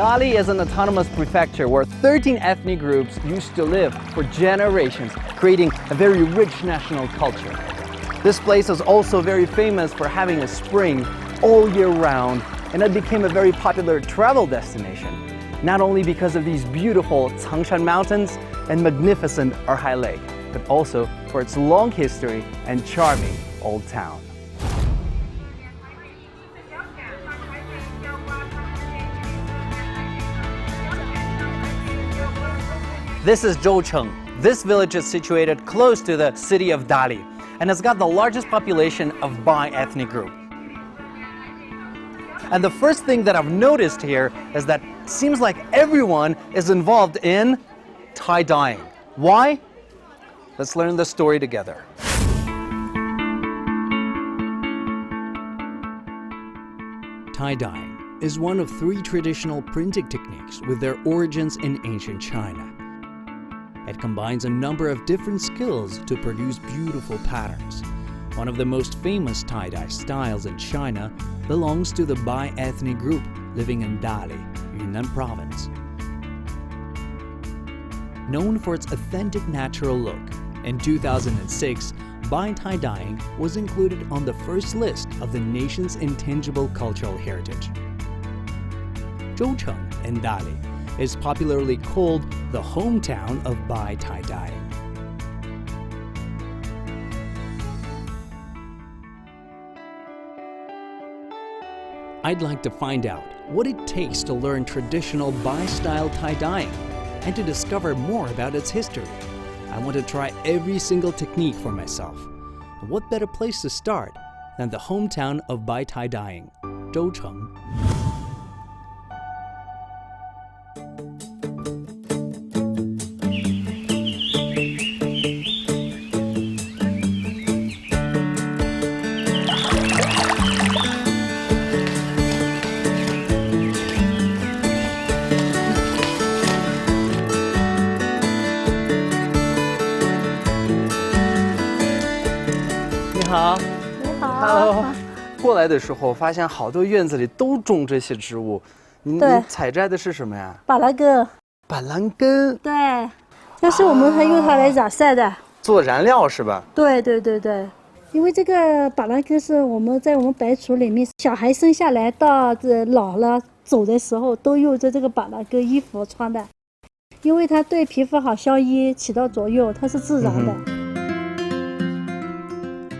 Dali is an autonomous prefecture where 13 ethnic groups used to live for generations, creating a very rich national culture. This place is also very famous for having a spring all year round, and it became a very popular travel destination, not only because of these beautiful Zhoucheng mountains and magnificent Erhai Lake, but also for its long history and charming old town. This is Zhoucheng. This village is situated close to the city of Dali and has got the largest population of Bai ethnic group. And the first thing that I've noticed here is that it seems like everyone is involved in tie-dyeing. Why? Let's learn the story together. Tie-dyeing is one of 3 traditional printing techniques with their origins in ancient China. It combines a number of different skills to produce beautiful patterns. One of the most famous tie-dye styles in China belongs to the Bai ethnic group living in Dali, Yunnan Province. Known for its authentic natural look, in 2006, Bai tie-dyeing was included on the first list of the nation's intangible cultural heritage. Zhoucheng in Dali is popularly called the hometown of Bai tie-dyeing. I'd like to find out what it takes to learn traditional Bai-style tie-dyeing and to discover more about its history. I want to try every single technique for myself. And what better place to start than the hometown of Bai tie-dyeing, Zhoucheng. 你好，你好 Hello， 过来的时候发现好多院子里都种这些植物。你采摘的是什么呀？板蓝根。板蓝根。对，这是我们还用它来染色的。做燃料是吧？对对对对，因为这个板蓝根是我们在我们白族里面，小孩生下来到这老了走的时候都用着这个板蓝根衣服穿的，因为它对皮肤好消炎起到作用，它是自然的。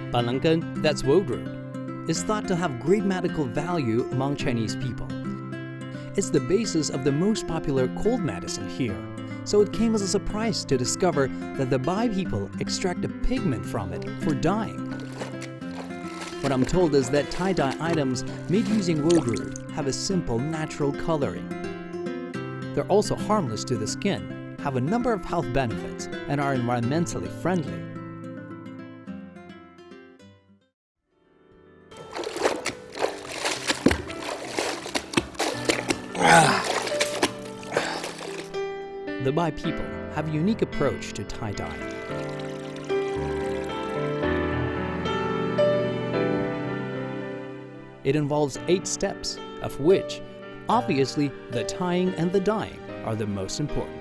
板蓝根, that's woad root, is thought to have great medical value among Chinese people. It's the basis of the most popular cold medicine here, so it came as a surprise to discover that the Bai people extract a pigment from it for dyeing. What I'm told is that tie-dye items made using woad root have a simple natural coloring. They're also harmless to the skin, have a number of health benefits, and are environmentally friendly. The Bai people have a unique approach to tie-dye. It involves 8 steps, of which, obviously, the tying and the dyeing are the most important.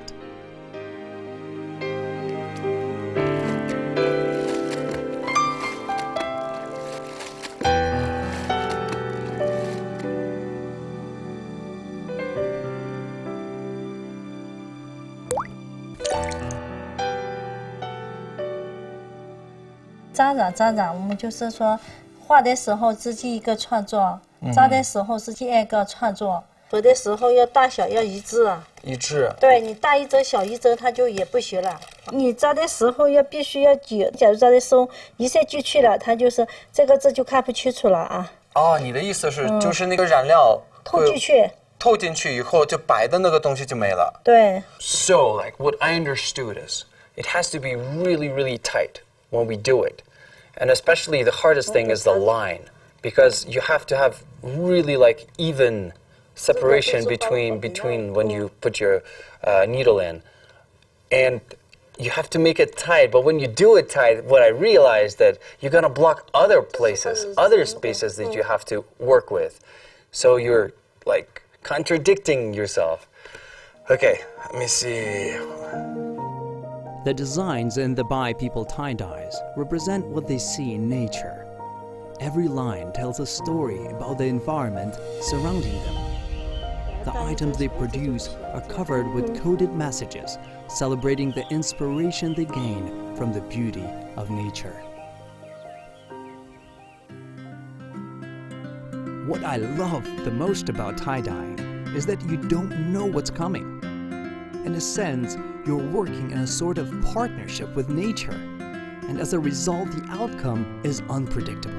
扎染，我们就是说，画的时候自己一个创作，扎的时候自己一个创作。做的时候要大小要一致啊。一致。对你大一针小一针，它就也不行了。你扎的时候必须要卷，假如扎的松，一下进去了，它就是这个字就看不清楚了啊。哦，你的意思是，就是那个染料透进去以后，就白的那个东西就没了。对。So, like what I understood is, it has to be really, really tight when we do it. And especially the hardest thing is the line, because you have to have really like even separation between when you put your needle in, and you have to make it tight. But when you do it tight, what I realized that you're gonna block other places, other spaces that you have to work with. So you're like contradicting yourself. Okay, let me see. The designs in the Bai people tie-dyes represent what they see in nature. Every line tells a story about the environment surrounding them. The items they produce are covered with coded messages, celebrating the inspiration they gain from the beauty of nature. What I love the most about tie-dyeing is that you don't know what's coming. In a sense, you're working in a sort of partnership with nature, and as a result, the outcome is unpredictable.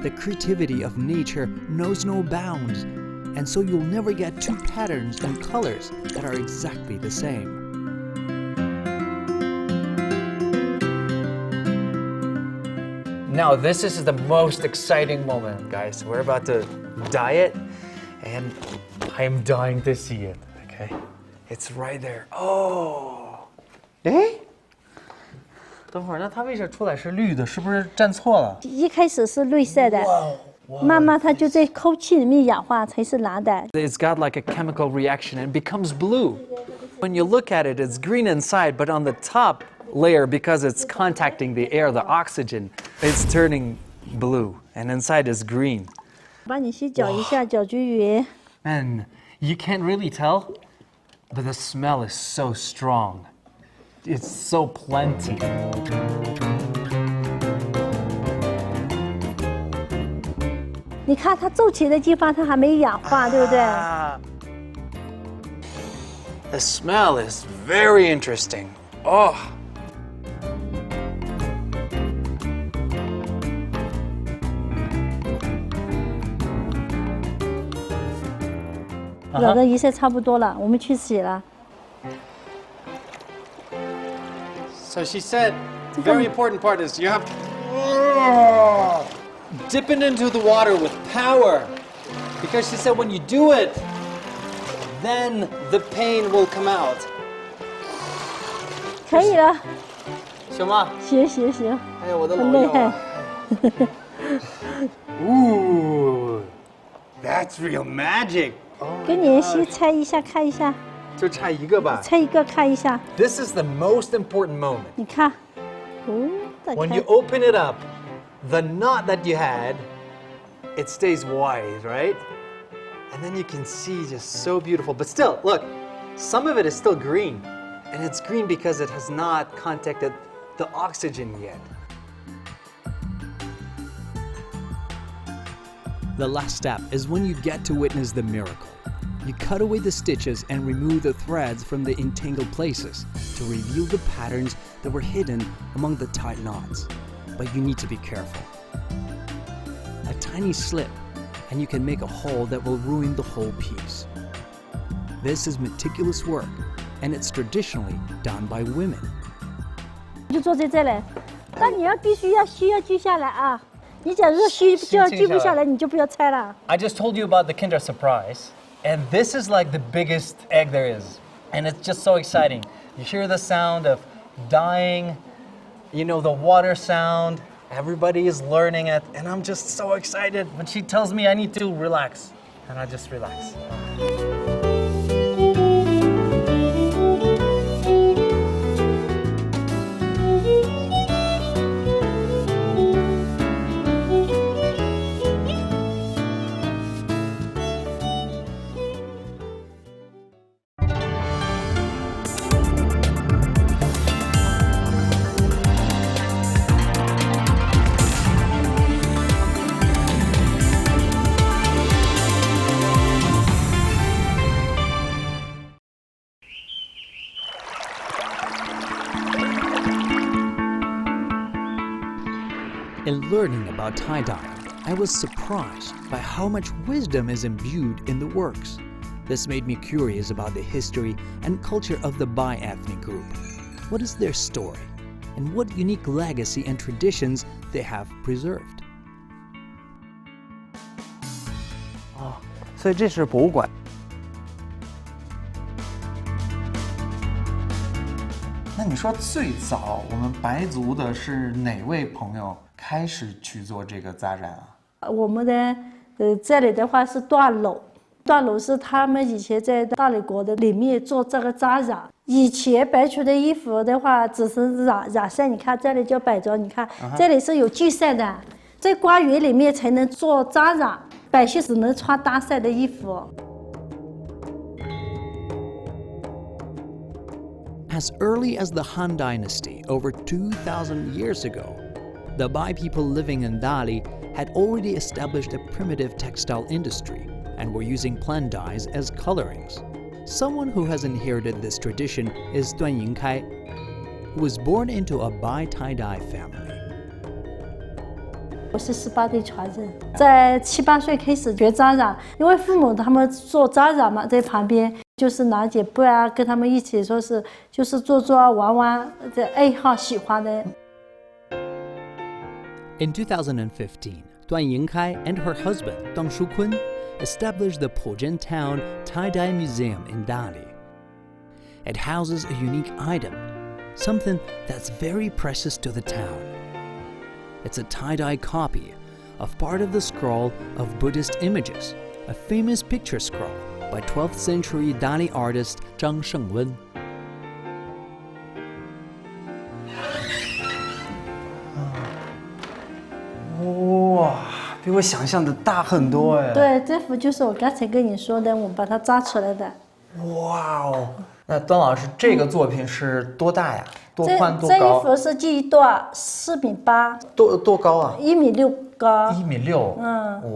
The creativity of nature knows no bounds, and so you'll never get two patterns and colors that are exactly the same. Now this is the most exciting moment, guys. We're about to dye it, and I'm dying to see it, okay? It's right there. Oh! 哎，等会儿，那它为啥出来是绿的？是不是站错了？一开始是绿色的，慢慢它就在空气里面氧化才是蓝的。It's got like a chemical reaction and becomes blue. When you look at it, it's green inside, but on the top layer, because it's contacting the air, the oxygen, it's turning blue, and inside is green. 帮你先搅一下，搅均匀。 And you can't really tell, but the smell is so strong. It's so plenty. 你看它皱起来的地方，它还没氧化，对不对？ The smell is very interesting. Oh. Uh-huh. 染的颜色差不多了，我们去洗了。 So she said, very important part is you have to dip it into the water with power. Because she said when you do it, then the pain will come out. 可以了，行吗？行行行，哎呀，我的很厉害。Ooh, that's real magic. 给你先拆一下，看一下，就差一个吧。拆一个看一下。 This is the most important moment. 你看，哦，打 When 开 you open it up, the knot that you had, it stays wide, right? And then you can see just so beautiful. But still, look, some of it is still green. And it's green because it has not contacted the oxygen yet. The last step is when you get to witness the miracle. You cut away the stitches and remove the threads from the entangled places to reveal the patterns that were hidden among the tight knots. But you need to be careful. A tiny slip, and you can make a hole that will ruin the whole piece. This is meticulous work, and it's traditionally done by women. 就坐在这里，但你要必须要需要锯下来啊！你假如说锯不下来，你就不要拆了。 I just told you about the Kinder Surprise. And this is like the biggest egg there is. And it's just so exciting. You hear the sound of dying, you know, the water sound. Everybody is learning it. And I'm just so excited when she tells me I need to relax. And I just relax. In learning about tie-dyeing, I was surprised by how much wisdom is imbued in the works. This made me curious about the history and culture of the Bai ethnic group. What is their story? And what unique legacy and traditions they have preserved? 所以这是博物馆。那你说最早我们白族的是哪位朋友开始去做这个扎染啊？我们的这里的话是缎篓，段楼是他们以前在大理国的里面做这个扎染。以前白族的衣服的话，只是染晒，你看这里叫白族，你看这里是有系晒的，在花园里面才能做扎染，百姓只能穿搭晒的衣服。As early as the Han Dynasty, over 2,000 years ago, the Bai people living in Dali had already established a primitive textile industry and were using plant dyes as colorings. Someone who has inherited this tradition is Duan Yingkai, who was born into a Bai tie-dye family. 我是18代传人，在7、8岁开始学扎染，因为父母他们做扎染嘛，在旁边就是拿起布啊，跟他们一起说是就是做啊玩玩的爱好喜欢的。In 2015, Duan Yingkai and her husband, Deng Shukun, established the Puzhen Town Tie-Dye Museum in Dali. It houses a unique item, something that's very precious to the town. It's a tie-dye copy of part of the scroll of Buddhist images, a famous picture scroll by 12th century Dali artist Zhoucheng. 哇，比我想象的大很多哎。对，这幅就是我刚才跟你说的，我把它扎出来的。哇哦，那段老师这个作品是多大呀？多宽多高？这一幅是这一段4.8米，多高啊1.6米高。1.6米。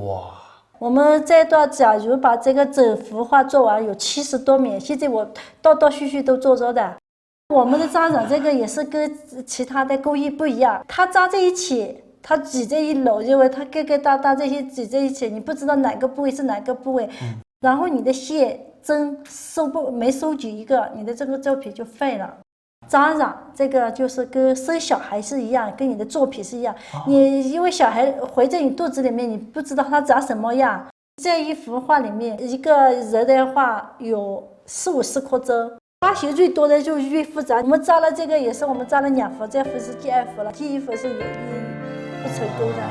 哇。我们这段假如把这个整幅画做完，有70多米，现在我断续续都做着的。我们的扎染这个也是跟其他的工艺不一样，它扎在一起，它挤在一篓，因为它疙这些挤在一起，你不知道哪个部位是哪个部位，然后你的线针没收紧一个，你的这个作品就废了。扎染这个就是跟生小孩是一样，跟你的作品是一样。你因为小孩怀在你肚子里面，你不知道他长什么样。这一幅画里面，一个人的话有40-50颗针，花型最多的就越复杂。我们扎了这个也是，我们扎了2幅，这幅是第2幅了，第1幅是不成功的。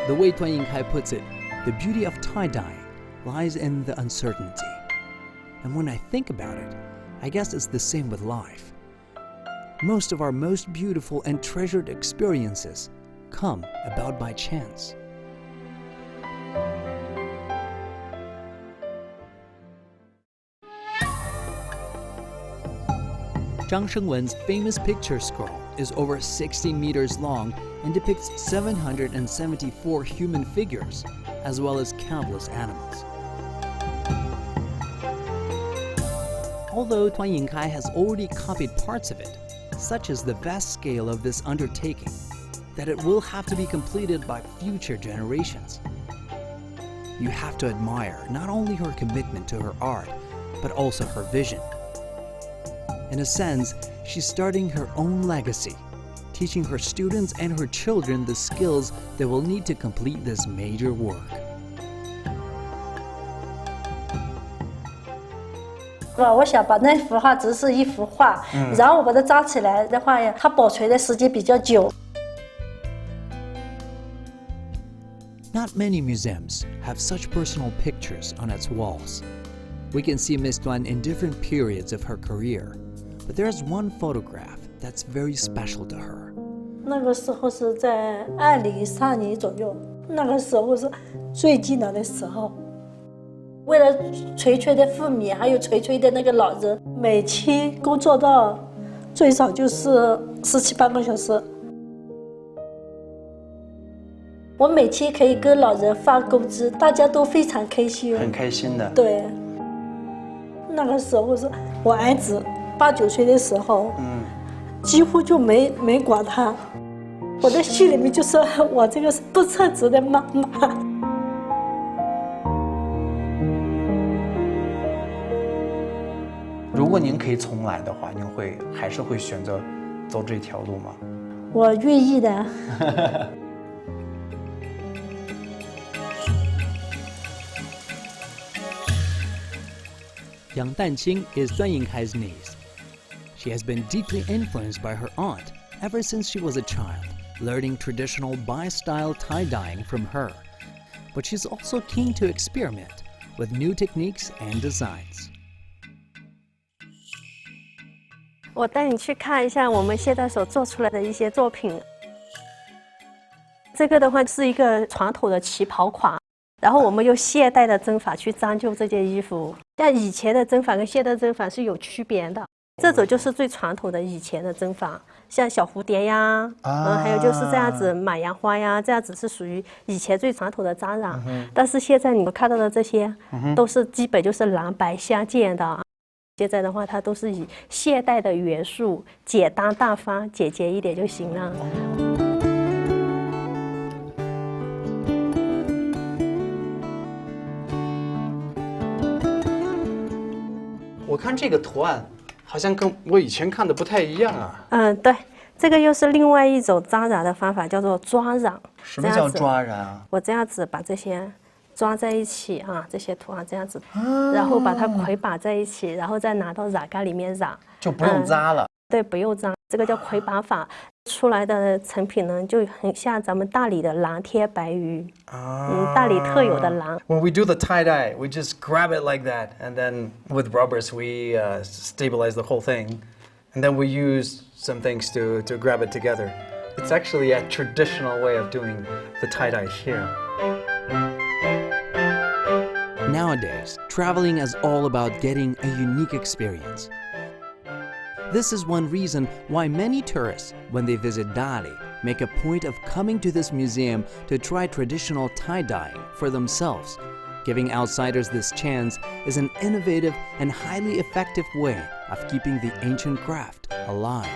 The way Duan Yingkai puts it, the beauty of tie-dyeing lies in the uncertainty. And when I think about it, I guess it's the same with life. Most of our most beautiful and treasured experiences come about by chance. Zhang Shengwen's famous picture scroll is over 60 meters long and depicts 774 human figures, as well as countless animals. Although Duan Yingkai has already copied parts of it, such is the vast scale of this undertaking, that it will have to be completed by future generations. You have to admire not only her commitment to her art, but also her vision. In a sense, she's starting her own legacy, teaching her students and her children the skills they will need to complete this major work. 我想把那幅画只是一幅画，然后我把它扎起来的话呀，它保存的时间比较久。Not many museums have such personal pictures on its walls. We can see Miss Duan in different periods of her career, but there's one photograph that's very special to her. 那个时候是在2013年左右，那个时候是最艰难的时候。为了垂垂的妇女，还有垂垂的那个老人，每天工作到最少就是17、18个小时。我每天可以跟老人发工资，大家都非常开心，很开心的。对，那个时候是我儿子8、9岁的时候，几乎就没管他。我的心里面就是我这个不称职的妈妈。如果您可以重来的话，您还是会选择走这条路吗？我愿意的。Yang Danqing is Duan Yingkai's niece. She has been deeply influenced by her aunt ever since she was a child, learning traditional Bai-style tie-dyeing from her but she's also keen to experiment with new techniques and designs. 我带你去看一下我们现在所做出来的一些作品。这个的话是一个传统的旗袍款，然后我们用现代的针法去装就这件衣服。像以前的针法跟现代针法是有区别的，这种就是最传统的以前的针法，像小蝴蝶呀，还有就是这样子马羊花呀，这样子是属于以前最传统的扎染。但是现在你们看到的这些，都是基本就是蓝白相间的。现在的话，它都是以现代的元素，简单大方、简洁一点就行了。我看这个图案好像跟我以前看的不太一样啊。对，这个又是另外一种扎染的方法，叫做抓染。什么叫抓染啊？我这样子把这些抓在一起啊，这些图案这样子，然后把它捆绑在一起，然后再拿到染缸里面染，就不用扎了。对，不用扎，这个叫捆绑法。出来的成品呢，就很像咱们大理的蓝天白云，大理特有的蓝。When we do the tie-dye, we just grab it like that, and then with rubbers we stabilize the whole thing, and then we use some things to grab it together. It's actually a traditional way of doing the tie-dye here. Nowadays, traveling is all about getting a unique experience. This is one reason why many tourists, when they visit Dali, make a point of coming to this museum to try traditional tie-dyeing for themselves. Giving outsiders this chance is an innovative and highly effective way of keeping the ancient craft alive.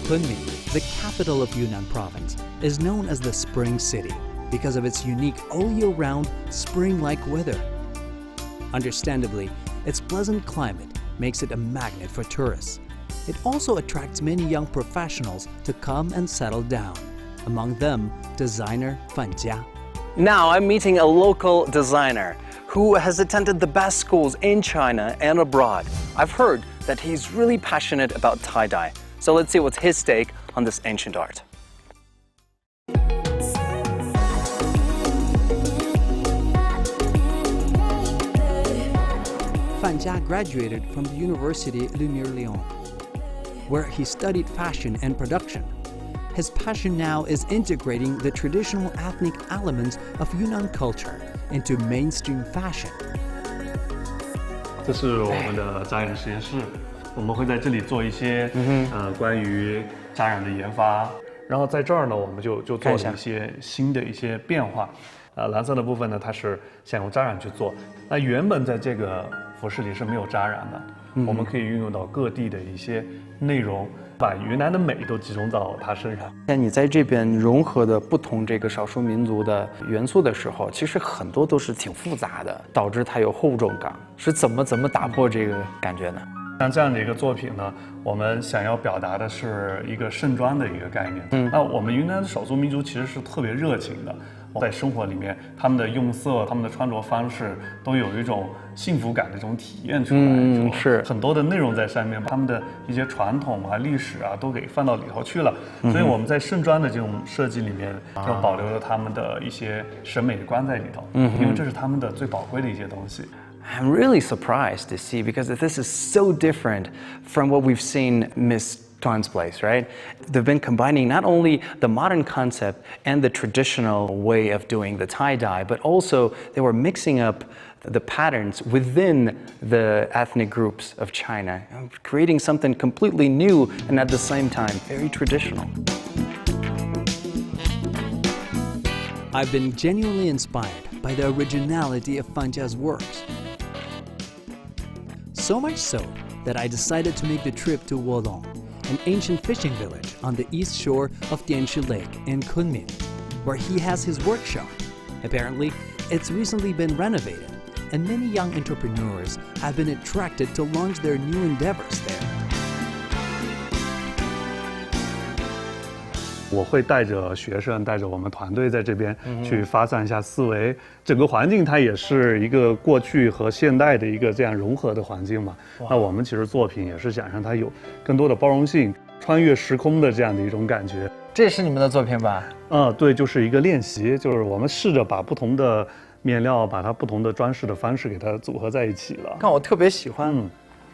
Kunming, the capital of Yunnan Province, is known as the Spring City because of its unique all-year-round, spring-like weather. Understandably, its pleasant climate makes it a magnet for tourists. It also attracts many young professionals to come and settle down, among them designer Fan Jia. Now I'm meeting a local designer who has attended the best schools in China and abroad. I've heard that he's really passionate about tie-dye. So let's see what's his take on this ancient art. Fan Jia graduated from the University Lumiere Lyon, where he studied fashion and production. His passion now is integrating the traditional ethnic elements of Yunnan culture into mainstream fashion. 这是我们的扎染实验室，我们会在这里做一些关于扎染的研发。然后在这儿呢，我们就做了一些新的一些变化。蓝色的部分呢，它是想用扎染去做。那原本在这个服饰里是没有扎染的，我们可以运用到各地的一些内容，把云南的美都集中到它身上。像你在这边融合的不同这个少数民族的元素的时候，其实很多都是挺复杂的，导致它有厚重感。是怎么打破这个感觉呢？像这样的一个作品呢，我们想要表达的是一个盛装的一个概念。那我们云南的少数民族其实是特别热情的，在生活里面，他们的用色、他们的穿着方式都有一种幸福感的这种体验出来。是很多的内容在上面，把他们的一些传统啊、历史啊都给放到里头去了。所以我们在盛装的这种设计里面，就保留了他们的一些审美观在里头。因为这是他们的最宝贵的一些东西。I'm really surprised to see because this is so different from what we've seen Miss Tuan's place, right? They've been combining not only the modern concept and the traditional way of doing the tie-dye, but also they were mixing up the patterns within the ethnic groups of China, creating something completely new and at the same time very traditional. I've been genuinely inspired by the originality of Fan Jia's works. So much so that I decided to make the trip to Wodong, an ancient fishing village on the east shore of Dianshu Lake in Kunming, where he has his workshop. Apparently, it's recently been renovated, and many young entrepreneurs have been attracted to launch their new endeavors there. 我会带着学生，带着我们团队在这边去发散一下思维。整个环境它也是一个过去和现代的一个这样融合的环境嘛。那我们其实作品也是想让它有更多的包容性，穿越时空的这样的一种感觉。这是你们的作品吧？对，就是一个练习，就是我们试着把不同的面料，把它不同的装饰的方式给它组合在一起了。看我特别喜欢，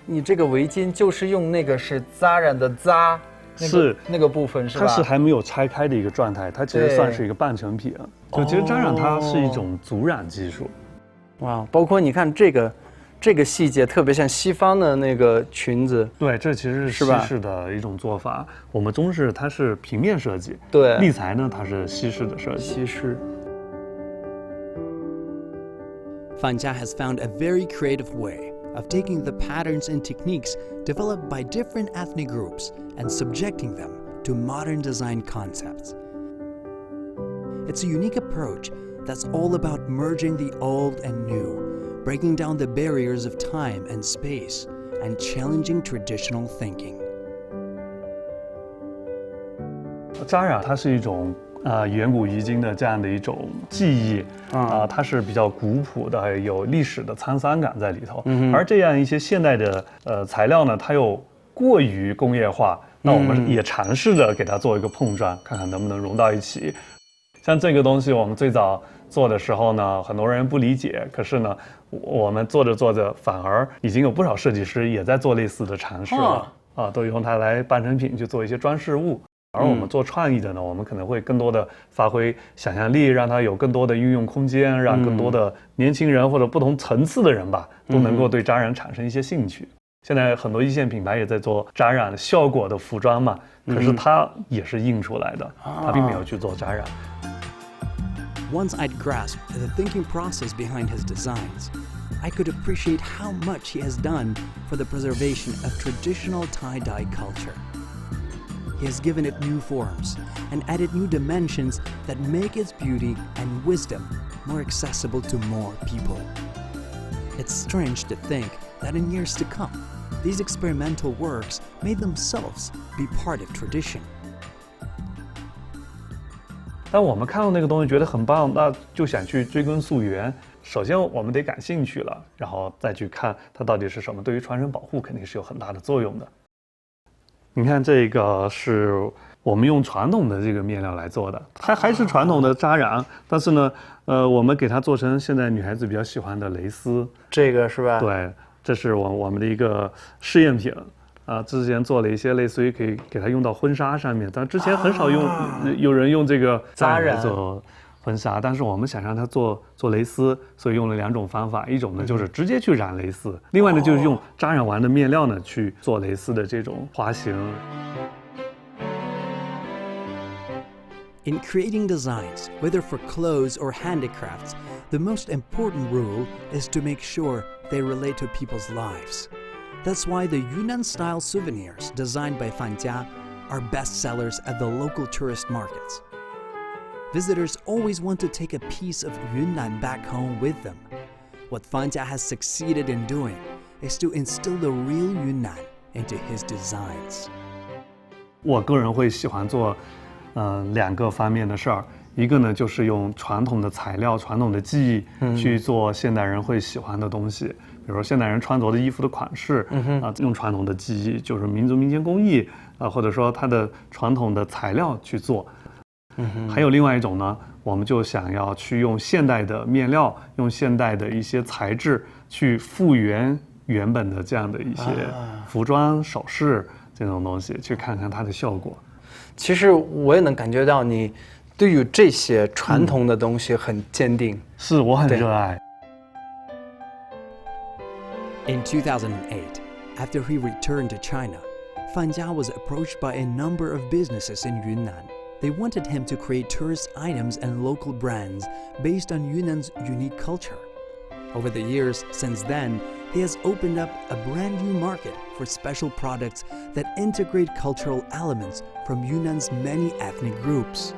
你这个围巾就是用那个是扎染的扎。是那个部分是吧？它是还没有拆开的一个状态，它其实算是一个半成品。就其实扎染它是一种阻染技术。哇，包括你看这个细节，特别像西方的那个裙子。对，这其实是西式的一种做法。我们中式它是平面设计，对，立裁呢它是西式的设计。西式。Fan Jia has found a very creative way of taking the patterns and techniques developed by different ethnic groups and subjecting them to modern design concepts. It's a unique approach that's all about merging the old and new, breaking down the barriers of time and space, and challenging traditional thinking. 扎染它是一种远古遗今的这样的一种技艺它是比较古朴的，有历史的沧桑感在里头。而这样一些现代的材料呢，它又过于工业化，那我们也尝试着给它做一个碰撞，看看能不能融到一起。像这个东西，我们最早做的时候呢，很多人不理解，可是呢，我们做着做着，反而已经有不少设计师也在做类似的尝试了都用它来半成品去做一些装饰物。而我们做创意的呢，我们可能会更多的发挥想象力，让它有更多的运用空间，让更多的年轻人或者不同层次的人吧，都能够对扎染产生一些兴趣。现在很多一线品牌也在做扎染效果的服装嘛，可是它也是印出来的，它并没有去做扎染。Once I'd grasped the thinking process behind his designs, I could appreciate how much he has done for the preservation of traditional tie-dye culture. He has given it new forms and added new dimensions that make its beauty and wisdom more accessible to more people. It's strange to think that in years to come, these experimental works may themselves be part of tradition. 当我们看到那个东西觉得很棒，那就想去追根溯源。首先我们得感兴趣了，然后再去看它到底是什么，对于传承保护肯定是有很大的作用的。你看这个是我们用传统的这个面料来做的，它还是传统的扎染，但是呢，我们给它做成现在女孩子比较喜欢的蕾丝。这个是吧？对，这是我们的一个试验品。之前做了一些类似于可以给它用到婚纱上面，但之前很少有人用这个扎染做婚纱，但是我们想让它做蕾丝，所以用了2种方法，一种呢就是直接去染蕾丝，另外呢就是用扎染完的面料呢去做蕾丝的这种花型。In creating designs, whether for clothes or handicrafts, the most important rule is to make sure they relate to people's lives. That's why the Yunnan-style souvenirs designed by Fan Jia are best sellers at the local tourist markets. Visitors always want to take a piece of Yunnan back home with them. What Fan Jia has succeeded in doing is to instill the real Yunnan into his designs. 我个人会喜欢做2个方面的事儿，一个呢就是用传统的材料、传统的技艺去做现代人会喜欢的东西，比如说现代人穿着的衣服的款式，用传统的技艺，就是民族民间工艺或者说它的传统的材料去做。还有另外一种呢，我们就想要去用现代的面料，用现代的一些材质去复原原本的这样的一些服装、首饰这种东西，去看看它的效果。其实我也能感觉到你对于这些传统的东西很坚定。是，我很热爱。In 2008, after he returned to China, Fan Jia was approached by a number of businesses in Yunnan. They wanted him to create tourist items and local brands based on Yunnan's unique culture. Over the years since then, he has opened up a brand new market for special products that integrate cultural elements from Yunnan's many ethnic groups.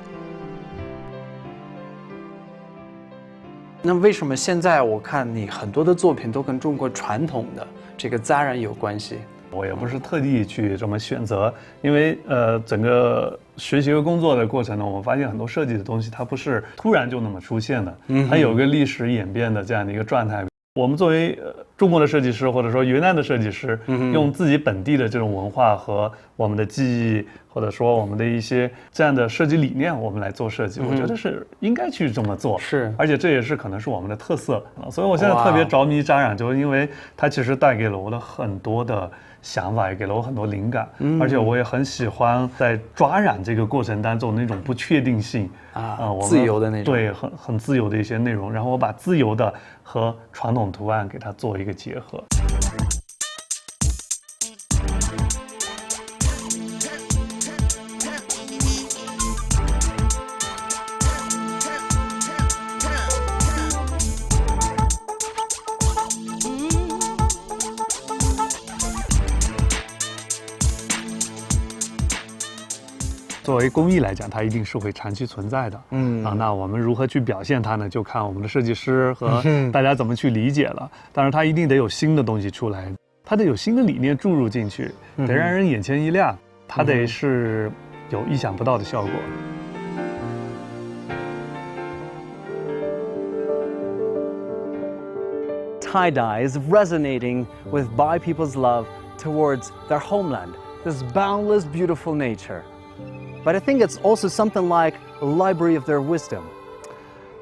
那为什么现在我看你很多的作品都跟中国传统的这个扎染有关系？我也不是特地去这么选择，因为整个学习和工作的过程呢，我们发现很多设计的东西它不是突然就那么出现的，它有个历史演变的这样的一个状态。我们作为中国的设计师，或者说云南的设计师，用自己本地的这种文化和我们的记忆，或者说我们的一些这样的设计理念，我们来做设计，我觉得是应该去这么做。是，而且这也是可能是我们的特色。所以我现在特别着迷扎染，就是因为它其实带给了我的很多的想法，也给了我很多灵感。而且我也很喜欢在抓染这个过程当中那种不确定性自由的那种，对，很自由的一些内容。然后我把自由的和传统图案给它做一个结合。作为工艺来讲，它一定是会长期存在的。那我们如何去表现它呢？就看我们的设计师和大家怎么去理解了。当然，它一定得有新的东西出来，它得有新的理念注入进去，得让人眼前一亮，它得是有意想不到的效果。Tie-dye is resonating with Bai people's love towards their homeland, this boundless, beautiful nature. But I think it's also something like a library of their wisdom.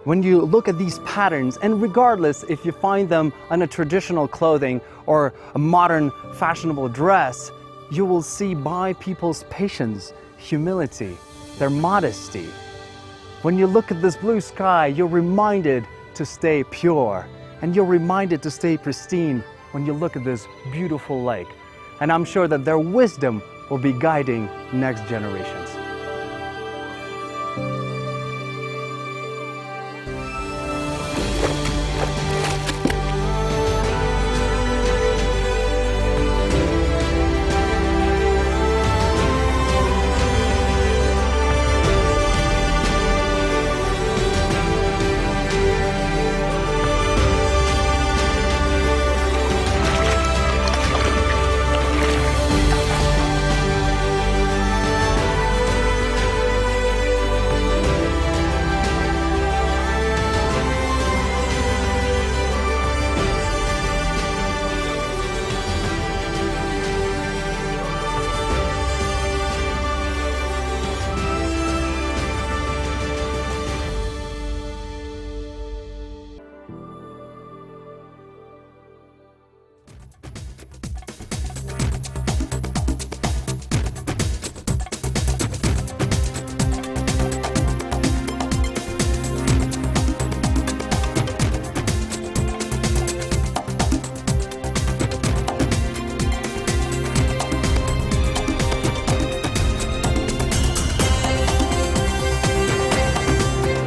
When you look at these patterns, and regardless if you find them on a traditional clothing or a modern fashionable dress, you will see Bai people's patience, humility, their modesty. When you look at this blue sky, you're reminded to stay pure, and you're reminded to stay pristine when you look at this beautiful lake. And I'm sure that their wisdom will be guiding next generations.